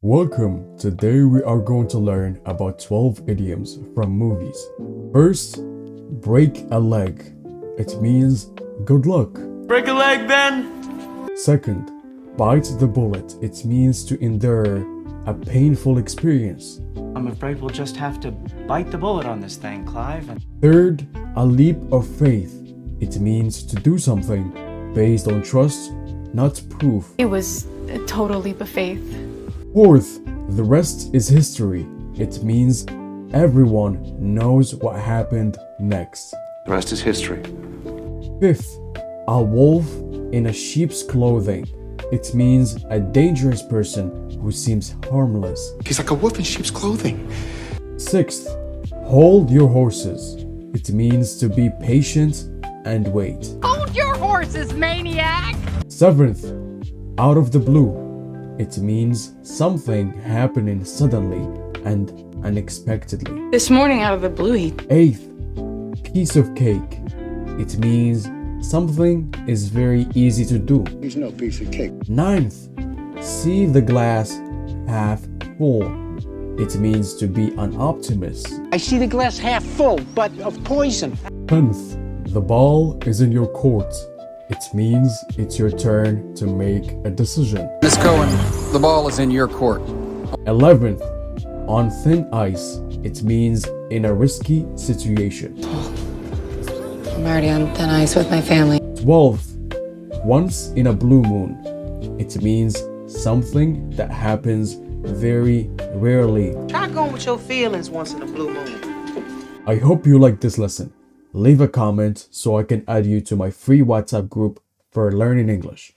Welcome! Today we are going to learn about 12 idioms from movies. First, break a leg. It means good luck. Break a leg, Ben! Second, bite the bullet. It means to endure a painful experience. I'm afraid we'll just have to bite the bullet on this thing, Clive. Third, a leap of faith. It means to do something based on trust, not proof. It was a total leap of faith. Fourth, the rest is history. It means everyone knows what happened next. The rest is history. Fifth, a wolf in a sheep's clothing. It means a dangerous person who seems harmless. He's like a wolf in sheep's clothing. Sixth, hold your horses. It means to be patient and wait. Hold your horses, maniac! Seventh, out of the blue. It means something happening suddenly and unexpectedly. This morning, out of the blue, he Eighth, piece of cake. It means something is very easy to do. He's no piece of cake. Ninth, see the glass half full. It means to be an optimist. I see the glass half full, but of poison. 10th, the ball is in your court. It means it's your turn to make a decision. Miss Cohen, the ball is in your court. 11th, on thin ice. It means in a risky situation. I'm already on thin ice with my family. 12th, once in a blue moon. It means something that happens very rarely. Try going with your feelings once in a blue moon. I hope you like this lesson. Leave a comment so I can add you to my free WhatsApp group for learning English.